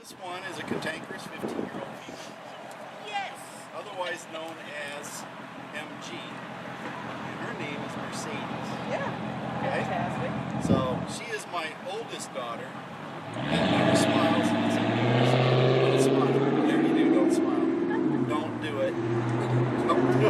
This one is a cantankerous 15-year-old female. Yes! Otherwise known as MG. And her name is Mercedes. Yeah. Okay? Fantastic. So she is my oldest daughter. And never smiles in the Don't smile. There you do, don't smile. Don't do it. Don't do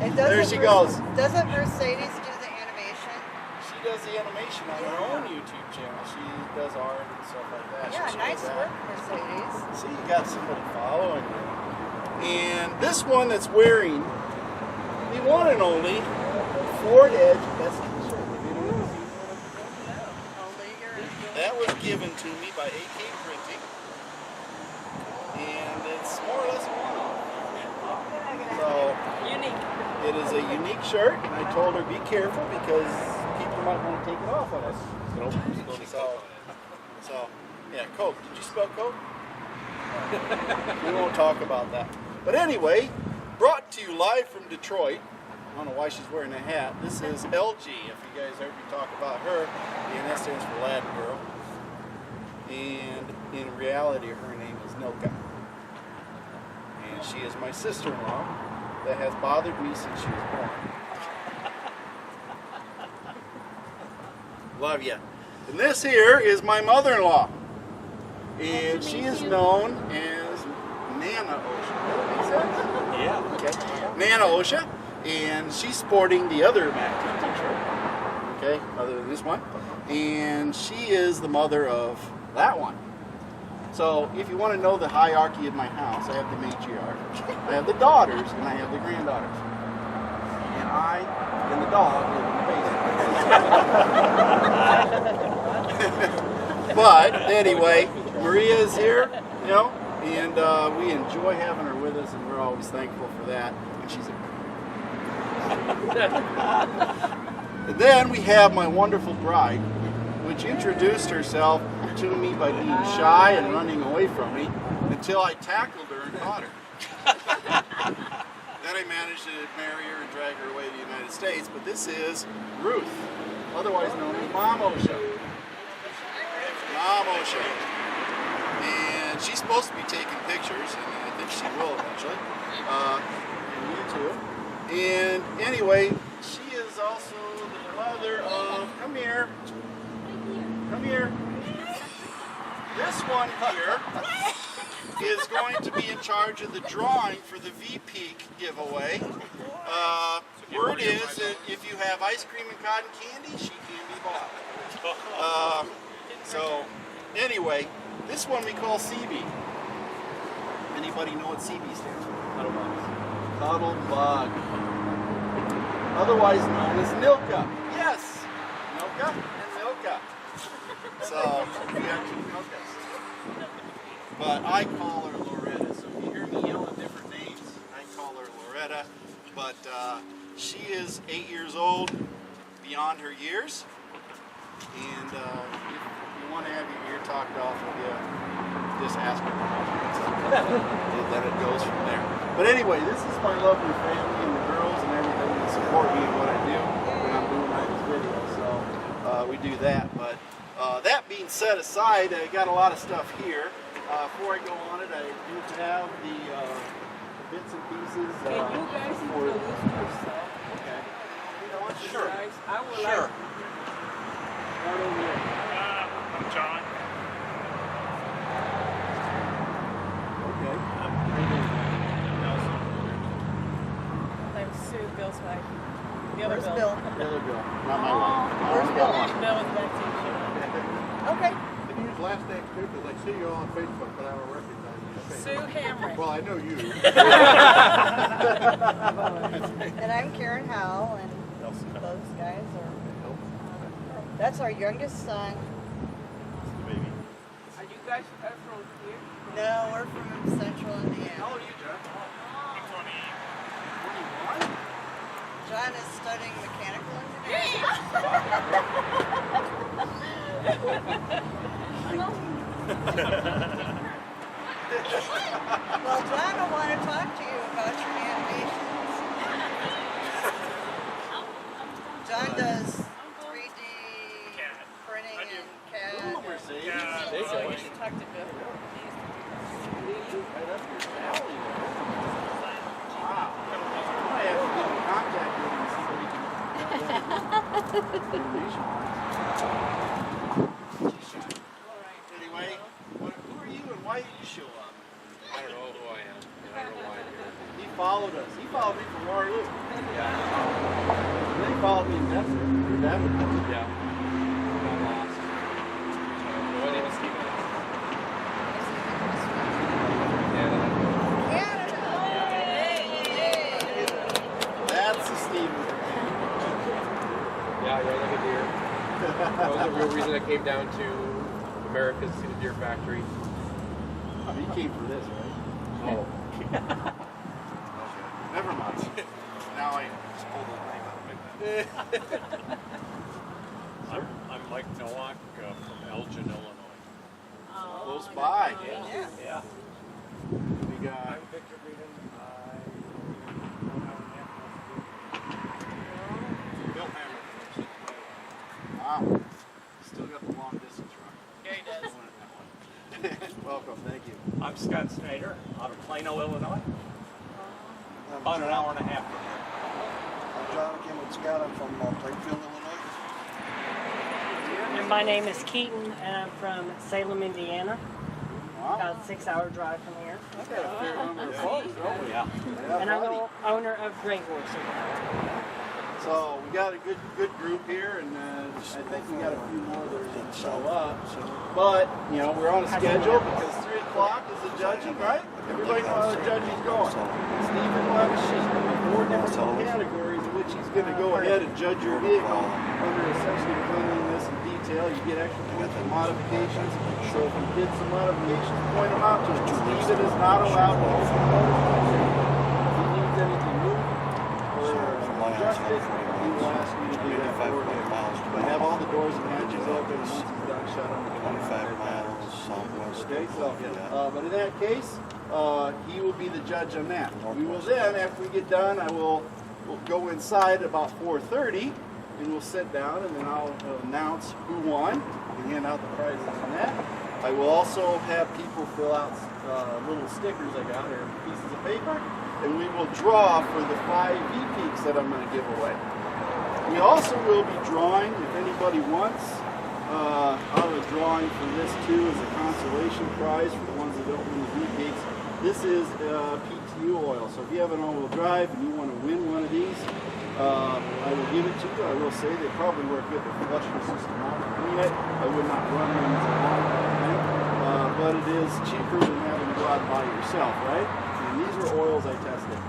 it. There she goes. Doesn't Mercedes do the animation? She does the animation on her own YouTube channel. She does art and stuff like that. Yeah, nice work, Mercedes. See, you got somebody following you. And this one that's wearing the one and only Ford Edge best t-shirt. That was given to me by AK Printing. And it's more or less a one-off. So, unique. It is a unique shirt, and I told her be careful because people might want to take it off on us. So, yeah, Coke. Did you spell Coke? We won't talk about that. But anyway, brought to you live from Detroit. I don't know why she's wearing a hat. This is LG, if you guys heard me talk about her. The NS stands for Lad Girl. And in reality, her name is Nilka. And she is my sister-in-law that has bothered me since she was born. Love ya. And this here is my mother-in-law. And she is known as Nana Osha. Does that make sense? Yeah. Okay. Nana Osha. And she's sporting the other MACT t-shirt. Okay, other than this one. And she is the mother of that one. So if you want to know the hierarchy of my house, I have the matriarch. I have the daughters and I have the granddaughters. And I and the dog live in the basement. But anyway, Maria is here, you know, and we enjoy having her with us, and we're always thankful for that. And she's a And then we have my wonderful bride, which introduced herself to me by being shy and running away from me until I tackled her and caught her. Then I managed to marry her and drag her away to the United States. But this is Ruth, otherwise known as Mom Osha. Mom Osha. And she's supposed to be taking pictures, and I think she will eventually. And you too. And anyway, she is also the mother of, come here. This one here is going to be in charge of the drawing for the V-Peak giveaway. Word is that if you have ice cream and cotton candy, she can be bought. So anyway, this one we call CB. Anybody know what CB stands for? Cuddle bug. Otherwise known as Nilka. Yes, Nilka and Nilka. So we got two Nilkas. But I call her Loretta. So if you hear me yelling different names, I call her Loretta. But she is 8 years old, beyond her years. And if you want to have your ear talked off of you, just ask her. And then it goes from there. But anyway, this is my lovely family and the girls and everything that support me in what I do when I'm doing these videos. So we do that. But that being set aside, I got a lot of stuff here. Before I go on it, I do have the bits and pieces. Can you guys introduce yourself? Okay. Sure. I would Sure. like. Right over here. I'm John. Okay. I'm Sue, Bill's wife. The other Where's Bill. Bill? The other Bill. Not my one. Where's Bill? Bill was back to you. Okay. Can you use last names too? Because I see you on Facebook, but I don't recognize you. Sue Hamrick. Well, I know you. And I'm Karen Howell, and those guys are. That's our youngest son. Are you guys from here? No, we're from Central Indiana. How old are you, John? I'm 21? John is studying mechanical engineering. Well, John, I want to talk to you about your animations. John does 3D printing and CAD. Mercedes. Yeah. So you should talk to Bill. Right up your alley there. Wow. I might have to get in contact with him and see what he can Anyway, who are you and why did you show up? I don't know who I am, and I don't know why I'm here. He followed us. He followed me from Waterloo. Yeah. And then he followed me in Messner. Your dad would know. Yeah. I'm lost. My name is Stephen. That's the Stephen. Yeah, you're like a deer. That was the real reason I came down to America to see the deer factory. Oh, you came for this, right? Oh. Okay. Never mind. Now I just pulled the name out of it. I'm Mike Nowak from Elgin, Illinois. Close by. Yeah. We got Victor Breeden. Bill Hammer. Wow. Still got the long distance run. Yeah, he does. Welcome, thank you. I'm Scott Snyder out of Plano, Illinois. About an hour and a half from here. I'm John again with Scott. I'm from Plainfield, Illinois. And my name is Keaton, and I'm from Salem, Indiana. Wow. About a 6-hour drive from here. I've got a fair number of folks, don't we? Yeah. Yeah, And I'm buddy. the owner of Grey Horse. So we got a good group here, and I think we got a few more that are going to show up. But you know we're on a schedule because 3 o'clock is the judging, right? Everybody knows how the judging's going. Stephen will have a sheet with 4 different categories in which he's going to go ahead and judge your vehicle under essentially cleanliness and detail. You get extra points for modifications. So if you did some modifications, point them out to him. Stephen is not allowed to open motors. If he needs anything moved or adjusted, he will ask you to do that for him. But have all the doors and hatches open, and once he's done, shut them. 25 miles southwest. Okay, so, but in that case, he will be the judge on that. We will then, after we get done, we'll go inside about 4:30, and we'll sit down, and then I'll announce who won and hand out the prizes and that. I will also have people fill out little stickers I got, or pieces of paper, and we will draw for the 5 V-Peaks that I'm going to give away. We also will be drawing, if anybody wants, out of a drawing for this too as a consolation prize for the ones that don't win the V-Peaks. This is PTU oil, so if you have an all-wheel drive and you want to win one of these, I will give it to you. I will say they probably work good to flush the system out and clean it. I would not run them as a lot, but it is cheaper than having to go out and buy it yourself, right? And these are oils I tested.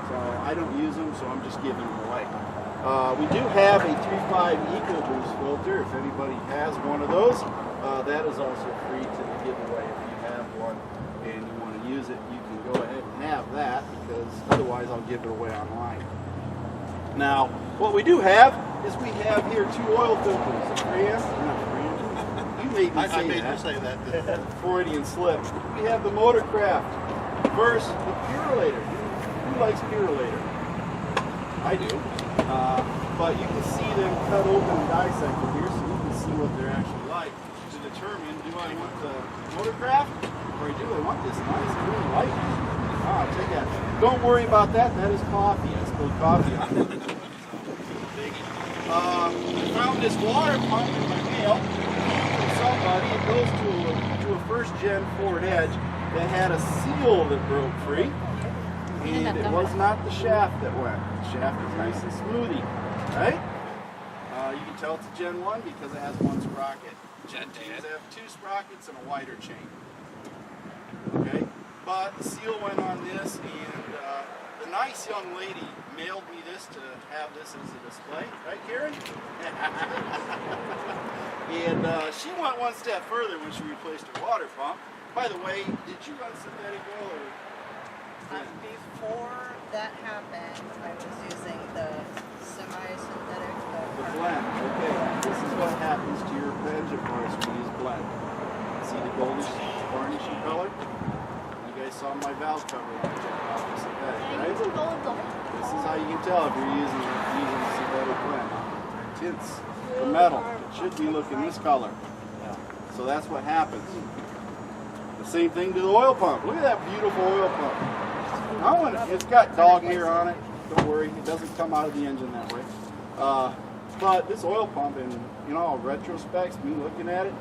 So I don't use them, so I'm just giving them away. We do have a 3.5 EcoBoost filter. If anybody has one of those, that is also free to give away. If you have one and you want to use it, you can go ahead and have that, because otherwise I'll give it away online. Now, what we do have is we have here 2 oil filters. You made me say that. Freudian slip. We have the Motorcraft versus the Purolator. Who likes Purolator? I do. But you can see them cut open and dissected here, so you can see what they're actually like to determine, do I want the Motorcraft or do I want this nice, I really like it. I'll take that. Don't worry about that. That is coffee. I spilled coffee on it. I found this water pump in my mail from somebody. It goes to a first-gen Ford Edge that had a seal that broke free. And it was not the shaft that went. The shaft is nice and smoothie, right? You can tell it's a Gen 1 because it has 1 sprocket. Gen 2s have 2 sprockets and a wider chain. Okay? But the seal went on this, and the nice young lady mailed me this to have this as a display. Right, Karen? And she went one step further when she replaced her water pump. By the way, did you run synthetic oil or? Before that happened, I was using the semi-synthetic. The blend. Okay. This is what happens to your engine parts when you use blend. See the goldish varnishing color? You guys saw my valve cover when I checked off the synthetic, right? This is how you can tell if you're using a synthetic blend. Tints the metal. It should be looking this color. So that's what happens. The same thing to the oil pump. Look at that beautiful oil pump. It's got dog hair on it. Don't worry, it doesn't come out of the engine that way. But this oil pump, in all retrospects, me looking at it,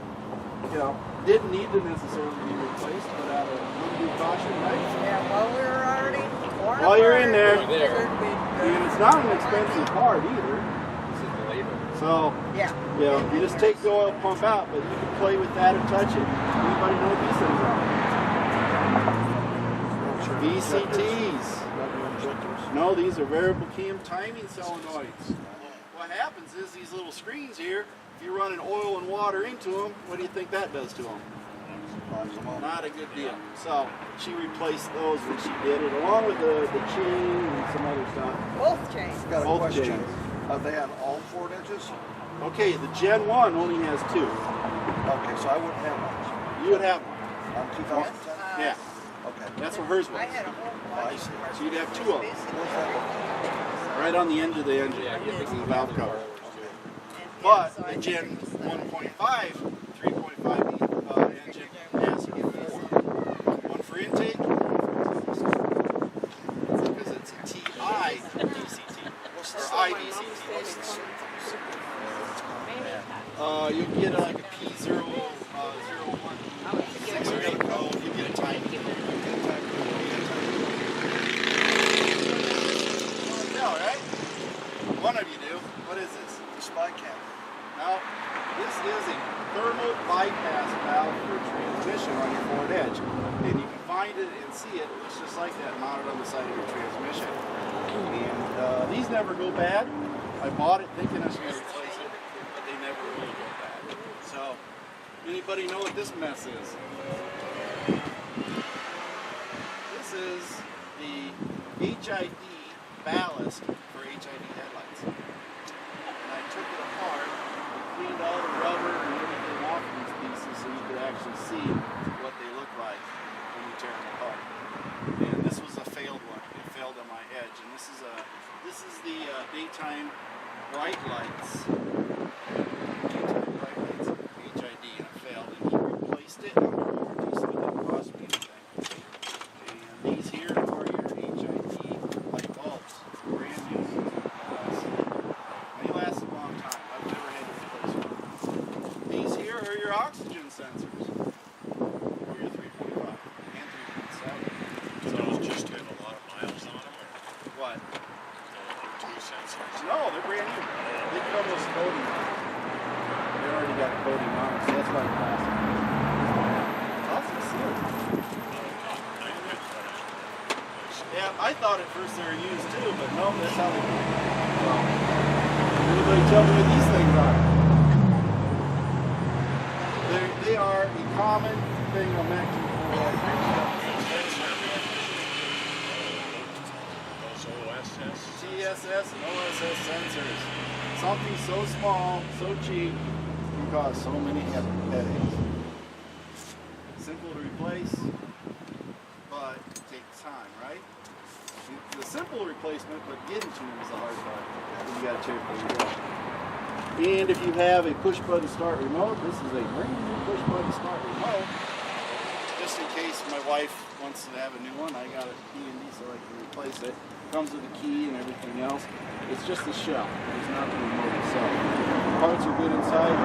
didn't need to necessarily be replaced, but out of little due caution, right? Yeah, well, we were already torn While you're in apart. there, and it's not an expensive part either. This is the labor. So, Yeah. you just take the oil pump out, but you can play with that or touch it. Anybody know what these things are? VCTs. No, these are variable cam timing solenoids. What happens is these little screens here, if you're running oil and water into them, what do you think that does to them? Not a good deal. So she replaced those when she did it, along with the chain and some other stuff. Both chains. Got a Both question. chains. Are they on all Ford edges? Okay, the Gen 1 only has 2. Okay, so I wouldn't have much. You would have one. On 2010? Yeah, Okay. that's what hers was. I had a whole I bunch. see. So you'd have 2 of them. Where's that located? Right on the end of the engine. Yeah, This is the yeah. valve cover. And But so I the think Gen it was that. 1.5, 3.5 engine has 4. One for intake, because it's a TI DCT, or IDCT. You get like a P001. You get a time. No, right? One of you do. What is this? The spy cam. Now, this is a thermal bypass valve for transmission on your Ford Edge. And you can find it and see it. It looks just like that mounted on the side of your transmission. And these never go bad. I bought it thinking I was going to replace it, but they never really go bad. So, anybody know what this mess is? This is the HID ballast for HID headlights. And I took it apart, cleaned all the rubber and everything off these pieces so you could actually see what they look like when you tear them apart. And this was a failed one. It failed on my Edge. And this is the daytime bright lights. Daytime bright lights HID, and it failed. And he replaced it under warranty, so it didn't cost me anything. And these here are your HID light bulbs, brand new. They last a long time. I've never had to replace one. These here are your oxygen sensors, or your 3.5 and 3.7. So those just have a lot of miles on them, or What? the O2 sensors? No, they're brand new. They come with coating on them. They already got coating on them, so that's why it lasts. Awesome sealed. Yeah, I thought at first they were used too, but no, that's how they do it. So, anybody tell me what these things are? They are a common thing on MACT. Those OSS? TSS and OSS sensors. Something so small, so cheap, can cause so many headaches. Simple to replace, but it takes time, right? The simple replacement, but getting to them is the hard part. You got to check where you go. And if you have a push button start remote, this is a brand new push button start remote. Just in case my wife wants to have a new one, I got a P&D so I can replace it. Comes with a key and everything else. It's just the shell. It's not the remote itself. The parts are good inside. The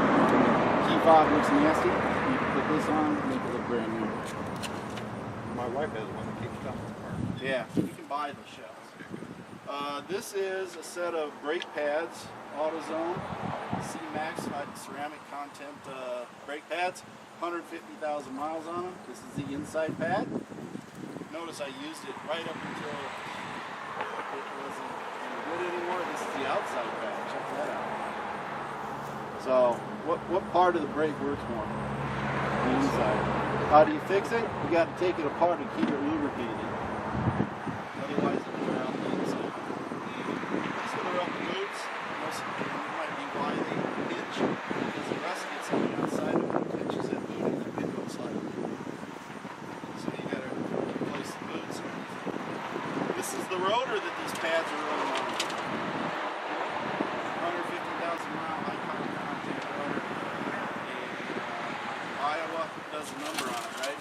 key fob looks nasty. You can put this on, make it look brand new. My wife has one that keeps coming apart. Yeah, you can buy the shells. This is a set of brake pads, Autozone, C-Max ceramic content brake pads, 150,000 miles on them. This is the inside pad. Notice I used it right up until it wasn't any good anymore. This is the outside pad. Check that out. So, what part of the brake works more? The inside. How do you fix it? You got to take it apart and keep it lubricated. Otherwise, it will wear out the inside. These are the rubber boots. Most of them might be why they pinch, because the rust gets on the outside of it, pinches that boot, and the pin goes slide. So you got to replace the boots. This is the rotor that these pads are running on. 150,000 mile high carbon content rotor. And the number on it, right?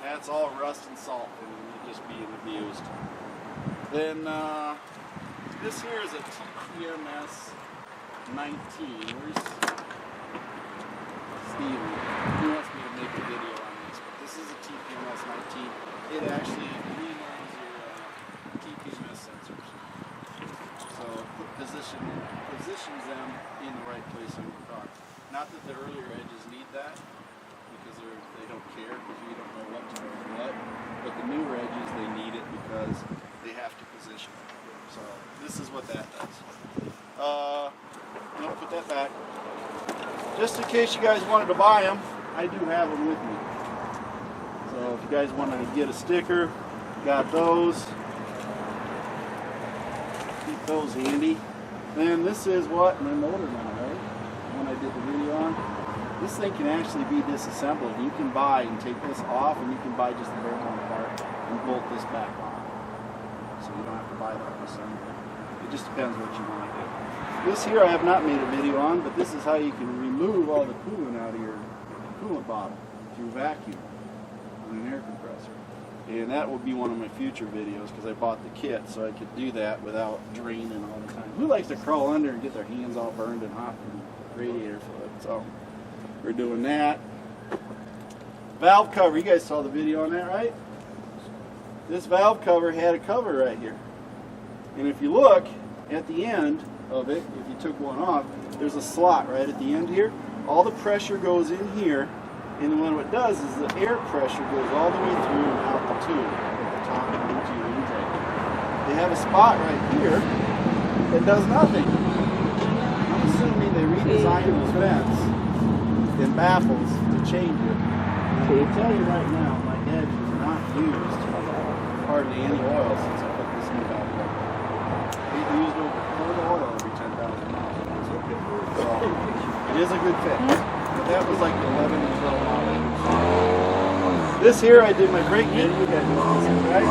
That's all rust and salt and just being abused. Then this here is a TPMS 19. Where's Steven? He wants me to make a video on this, but this is a TPMS 19. It actually relearns your TPMS sensors. So it positions them in the right place on your car. Not that the earlier edges need that, because they don't care, because you don't know what to do or what. But the newer edges, they need it because they have to position it. So this is what that does. No, put that back. Just in case you guys wanted to buy them, I do have them with me. So if you guys wanted to get a sticker, got those. Keep those handy. Then this is what my motor now, right? When I did the video on. This thing can actually be disassembled. You can buy and take this off, and you can buy just the bare bone part and bolt this back on. So you don't have to buy that assembly. It just depends what you want to do. This here I have not made a video on, but this is how you can remove all the coolant out of your coolant bottle through vacuum on an air compressor. And that will be one of my future videos because I bought the kit so I could do that without draining all the time. Who likes to crawl under and get their hands all burned and hot from radiator fluid? So we're doing that. Valve cover, you guys saw the video on that, right? This valve cover had a cover right here. And if you look at the end of it, if you took one off, there's a slot right at the end here. All the pressure goes in here, and what it does is the air pressure goes all the way through and out the tube at the top and into your intake. They have a spot right here that does nothing. I'm assuming they redesigned those vents and baffles to change it. And I can tell you right now, my edge is not used hardly any oil since I put this new valve in. We've used over 4 oil every 10,000 miles. So it is a good fit. But that was like 11 and 12 miles. This here I did my brake video. You guys know this, right?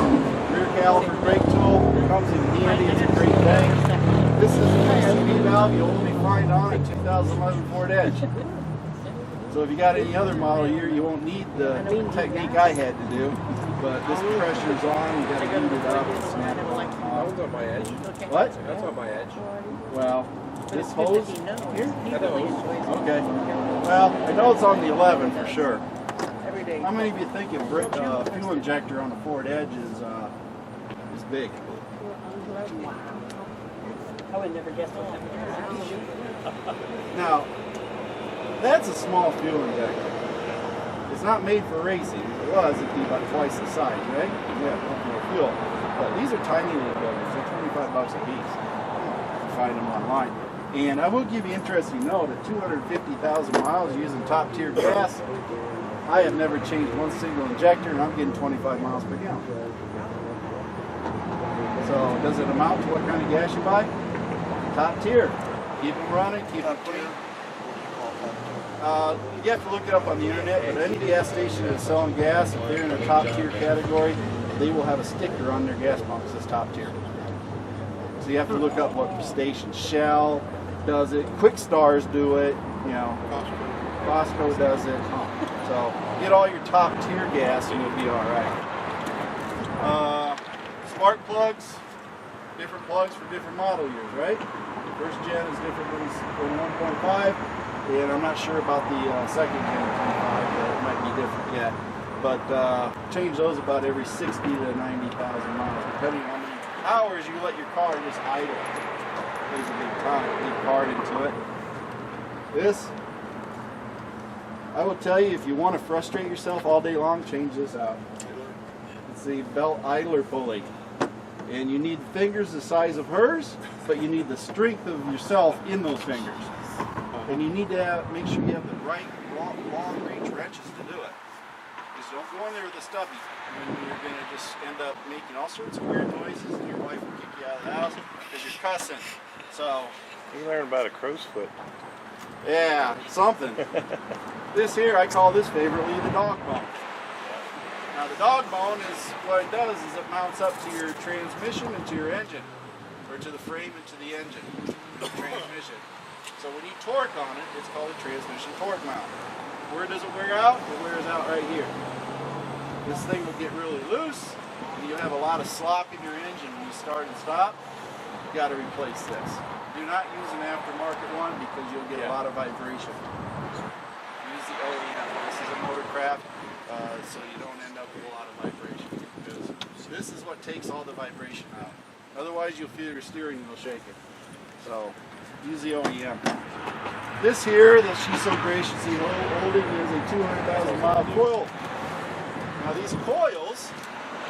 Rear caliper brake tool. It comes in handy. It's a great thing. This is an SCV valve you only find on a 2011 Ford Edge. So if you got any other model year, you won't need the technique I had to do. But this pressure's on, you gotta heat it up and snap it on. That one's on my edge. What? That's on my edge. Well, this hose here? That hose. Okay. Well, I know it's on the 11 for sure. How many of you think a fuel injector on a Ford Edge is big? I would never guess what Now, that's a small fuel injector. It's not made for racing. If it was, it'd be about twice the size, right? Yeah, more fuel. But these are tiny little buildings. They're $25 a piece. You can find them online. And I will give you an interesting note, at 250,000 miles using top tier gas, I have never changed one single injector and I'm getting 25 miles per gallon. So does it amount to what kind of gas you buy? Top tier. Keep them running, keep them clean. You have to look it up on the internet, but any gas station that's selling gas, if they're in a top tier category, they will have a sticker on their gas pump that says top tier. So you have to look up what station. Shell does it, Quick Stars do it, you know, Costco does it. So get all your top tier gas and you'll be all right. Spark plugs, different plugs for different model years, right? First gen is different than 1.5. And I'm not sure about the second gen 25, but it might be different yet. But change those about every 60 to 90,000 miles, depending on how many hours you let your car just idle. Plays a big part into it. This, I will tell you, if you want to frustrate yourself all day long, change this out. It's the belt idler pulley. And you need fingers the size of hers, but you need the strength of yourself in those fingers. And you need to make sure you have the right long-range wrenches to do it. Just don't go in there with a stubby. And you're going to just end up making all sorts of weird noises, and your wife will kick you out of the house because you're cussing. So You learn about a crow's foot. yeah, something. This here, I call this favorably the dog bone. Now the dog bone is, what it does is it mounts up to your transmission and to your engine, or to the frame and to the engine, the transmission. So when you torque on it, it's called a transmission torque mount. Where does it wear out? It wears out right here. This thing will get really loose, and you'll have a lot of slop in your engine when you start and stop. You've got to replace this. Do not use an aftermarket one because you'll get a lot of vibration. Use the OEM. This is a Motorcraft, so you don't end up with a lot of vibration, because this is what takes all the vibration out. Otherwise, you'll feel your steering wheel shaking. So use the OEM. This here that she's so graciously holding is a 200,000 mile coil. Now these coils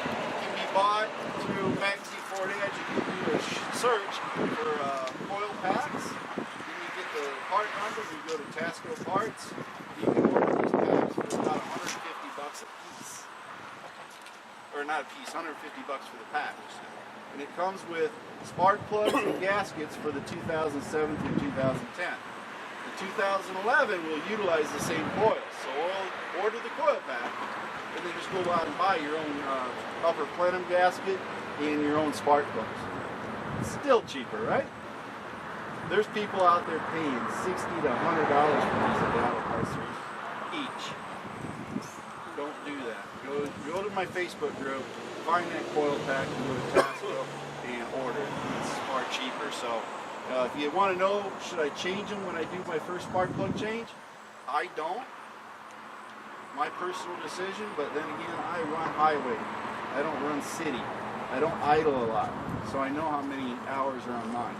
can be bought through MACTFORDEDGE. You can do a search for coil packs. Then you get the part number, you go to Tasco Parts. You can order these packs for about $150 a piece. Or not a piece, $150 for the pack. And it comes with spark plugs and gaskets for the 2007 through 2010. The 2011 will utilize the same coils. So order the coil pack, and then just go out and buy your own upper plenum gasket and your own spark plugs. It's still cheaper, right? There's people out there paying $60 to $100 for these Battle Parcers each. Don't do that. Go to my Facebook group, find that coil pack, and go to Tasco and order it. It's far cheaper. So if you want to know, should I change them when I do my first spark plug change? I don't. My personal decision, but then again, I run highway. I don't run city. I don't idle a lot, so I know how many hours are on mine.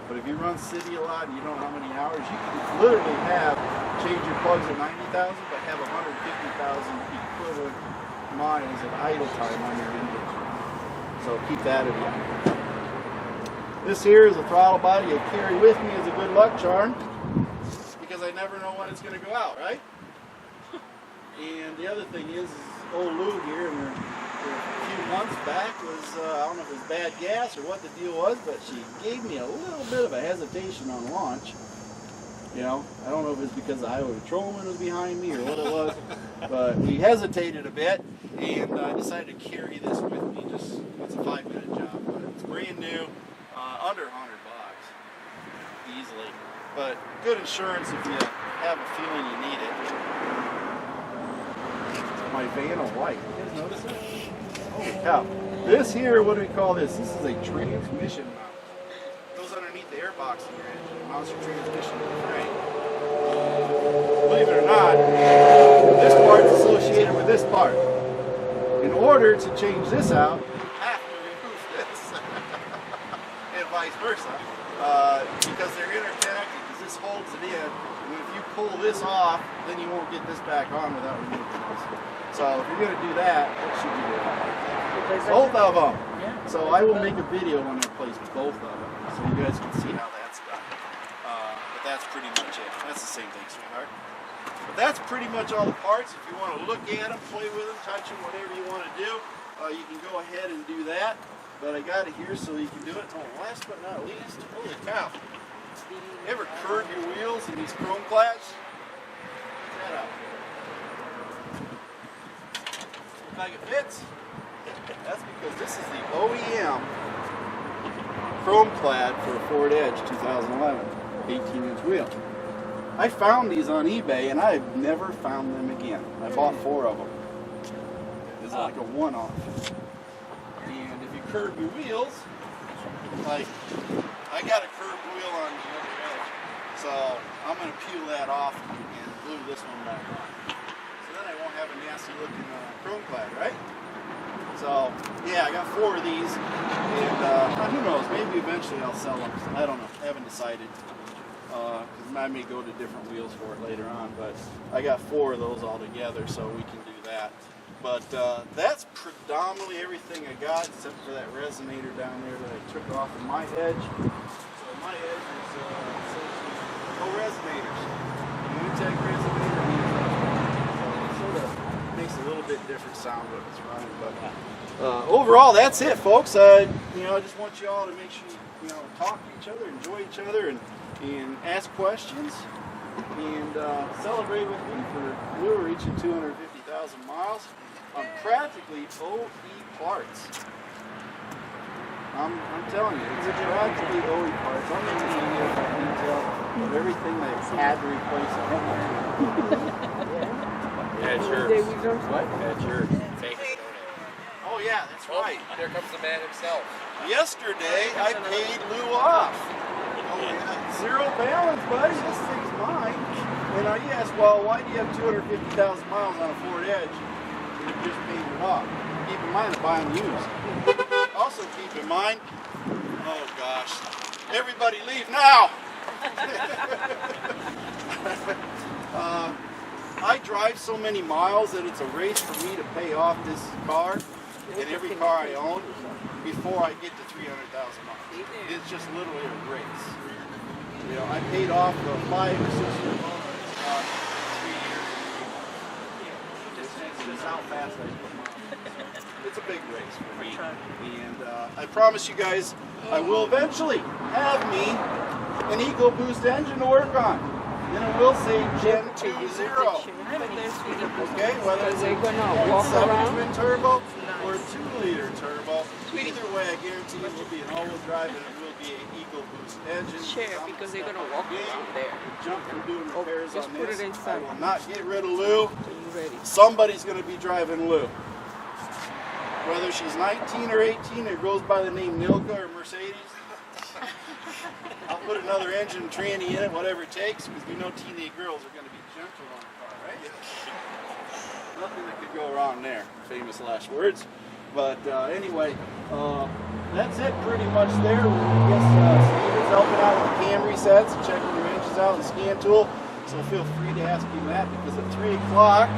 But if you run city a lot and you don't know how many hours, you can literally change your plugs at 90,000, but have 150,000 equivalent miles of idle time on your engine. So keep that in mind. This here is a throttle body I carry with me as a good luck charm, because I never know when it's going to go out, right? And the other thing is old Lou here, and a few months back was, I don't know if it was bad gas or what the deal was, but she gave me a little bit of a hesitation on launch. You know, I don't know if it's because the highway patrolman was behind me or what it was, but we hesitated a bit, and I decided to carry this with me. Just, it's a 5-minute job, but it's brand new, under $100 easily. But good insurance if you have a feeling you need it. My van of white. You guys notice it? Holy cow. This here, what do we call this? This is a transmission mount. It goes underneath the airbox in your engine. It mounts your transmission to the frame. Believe it or not, this part's associated with this part. In order to change this out, you have to remove this. And vice versa. Because they're interconnected, because this holds it in. And if you pull this off, then you won't get this back on without removing this. So if you're going to do that, what should you do? Both of them. Yeah. So I will make a video when I replace both of them, so you guys can see how that's done. But that's pretty much it. That's the same thing, sweetheart. But that's pretty much all the parts. If you want to look at them, play with them, touch them, whatever you want to do, you can go ahead and do that. But I got it here so you can do it. Oh, last but not least, holy cow. You ever curve your wheels in these chrome clads? Check that out. Look like it fits? That's because this is the OEM chrome clad for a Ford Edge 2011 18-inch wheel. I found these on eBay and I've never found them again. I bought 4 of them. It's like a one-off. And if you curve your wheels, like I got a curved wheel on the other edge, so I'm going to peel that off and glue this one back on. So then I won't have a nasty looking chrome clad, right? So yeah, I got 4 of these, and who knows, maybe eventually I'll sell them. I don't know, I haven't decided, because I may go to different wheels for it later on, but I got 4 of those all together, so we can do that. But that's predominantly everything I got, except for that resonator down there that I took off of my edge. So my edge is essentially no resonators. Unitech resonator, so it sort of makes a little bit different sound when it's running. But overall, that's it, folks. I just want you all to make sure you talk to each other, enjoy each other, and ask questions, and celebrate with me for Lou reaching 250,000 miles. On practically OE parts. I'm telling you, it's practically OE parts. I'm going to give you a detail of everything that's had to replace it. church. What? At church. Oh yeah, that's right. There comes the man himself. Yesterday I paid Lou off. Oh yeah. Zero balance, buddy. This thing's mine. And he asked, well, why do you have 250,000 miles on a Ford Edge? You just paid it off. Keep in mind, I'm buying used. Also keep in mind, oh gosh, everybody leave now. I drive so many miles that it's a race for me to pay off this car and every car I own before I get to 300,000 miles. It's just literally a race. You know, I paid off the 5 or 6 year loan on 3 years. It's just how fast I put miles. It's a big race for me. And I promise you guys, I will eventually have me an EcoBoost engine to work on. Then it will say Gen 2.0. Okay, whether it's a 1.7 twin turbo or a 2-liter turbo, either way, I guarantee it will be an all-wheel drive and it will be an EcoBoost engine. Share because they're gonna walk around there. Jump from doing repairs just on put this. it inside. I will not get rid of Lou. You ready? Somebody's going to be driving Lou. Whether she's 19 or 18 or goes by the name Nilka or Mercedes, I'll put another engine tranny in it, whatever it takes, because we know teenage girls are going to be gentle on the car, right? Nothing that could go wrong there. Famous last words. But anyway, that's it pretty much there. I guess Steve is helping out with the cam resets and checking the wrenches out and the scan tool. So feel free to ask him that, because at 3 o'clock,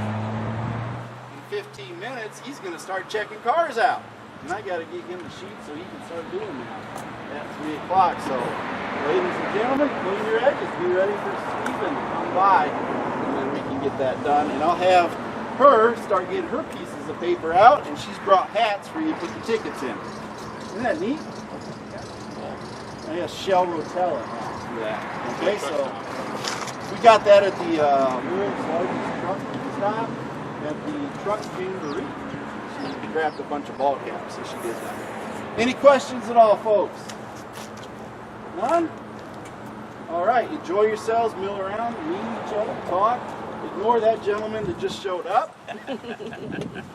in 15 minutes, he's going to start checking cars out. And I got to get him the sheet so he can start doing that at 3 o'clock. So, ladies and gentlemen, clean your edges. Be ready for Steven to come by, and then we can get that done. And I'll have her start getting her pieces of paper out, and she's brought hats for you to put the tickets in. Isn't that neat? I got Shell Rotella hats for that. Okay, so we got that at the world's largest truck stop at the Truck Jamboree. She grabbed a bunch of ball caps, so she did that. Any questions at all, folks? None? All right, enjoy yourselves, mill around, meet each other, talk. Ignore that gentleman that just showed up. Oh,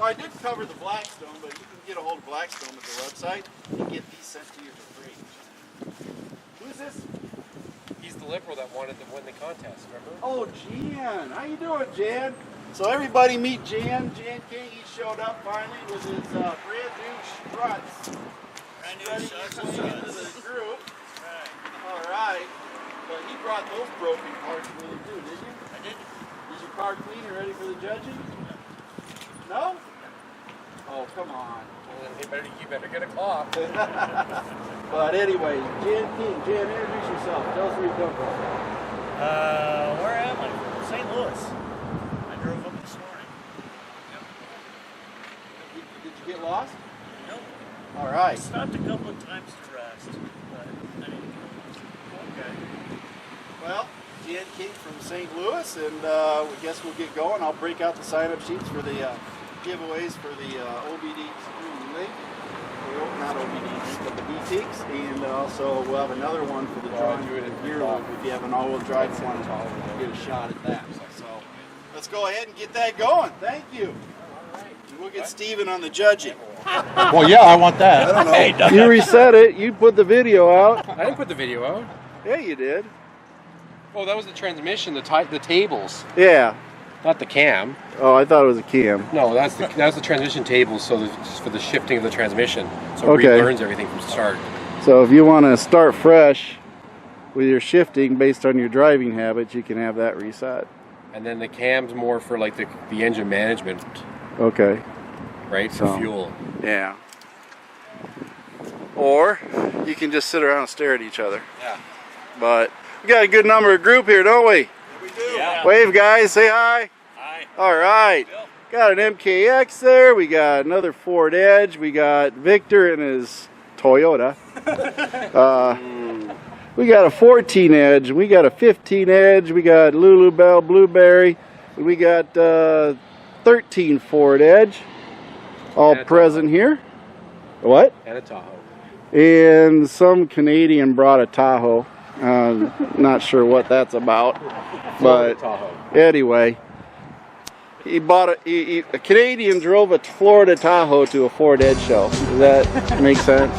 I did cover the Blackstone, but you can get a hold of Blackstone at the website and get these sent to you for free. Who's this? He's the liberal that wanted to win the contest, remember? Oh, Jan. How you doing, Jan? So everybody meet Jan. Jan King, he showed up finally with his brand new struts. Brand new Ready struts to and swing into studs. the group. Right. All right. But he brought those broken parts with him too, did you? I did. Is your car clean and ready for the judging? No? Oh, come on. Well, then you better get a cloth. But anyway, Jan King, Jan, introduce yourself. Tell us where you come from. Where am I? St. Louis. I drove up this morning. Did you get lost? Nope. All I right. stopped a couple of times to rest, but I didn't go. Okay. Well, Jan King from St. Louis, and I guess we'll get going. I'll break out the sign-up sheets for the giveaways for the OBD link. Not OBD, but the BTs, and also we'll have another one for the drawing unit gear loop. If you have an all-wheel drive one, get a shot at that. So let's go ahead and get that going. Thank you. And we'll get Steven on the judging. Well, yeah, I want that. I don't know. You reset it. You put the video out. I didn't put the video out. Yeah, you did. Oh, that was the transmission, the tables, Yeah. not the cam. Oh, I thought it was a cam. No, that's the transmission tables, so just for the shifting of the transmission, so Okay. it relearns everything from start. So if you want to start fresh with your shifting based on your driving habits, you can have that reset. And then the cam's more for like the engine management, Okay. right? For So- fuel. Yeah. Or you can just sit around and stare at each other. Yeah. But we got a good number of group here, don't we? We do. Yeah. Wave, guys. Say hi. Hi. All right. Bill. Got an MKX there. We got another Ford Edge. We got Victor in his Toyota. We got a 14 Edge. We got a 15 Edge. We got Lulu Bell Blueberry. We got 13 Ford Edge. All And a present here. What? And a Tahoe. And some Canadian brought a Tahoe. Not sure what that's about. But Tahoe. anyway, He bought a Canadian drove a Florida Tahoe to a Ford Edge show. Does that make sense?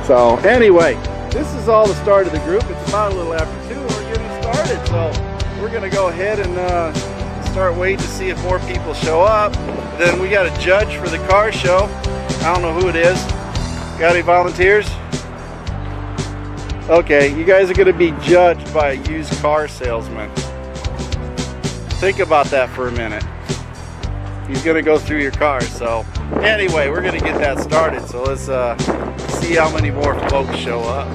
So anyway, this is all the start of the group. It's about a little after 2 and we're getting started. So we're gonna go ahead and start waiting to see if more people show up. Then we got a judge for the car show. I don't know who it is. Got any volunteers? Okay, you guys are gonna be judged by a used car salesman. Think about that for a minute. He's gonna go through your cars. So anyway, we're gonna get that started. So let's see how many more folks show up.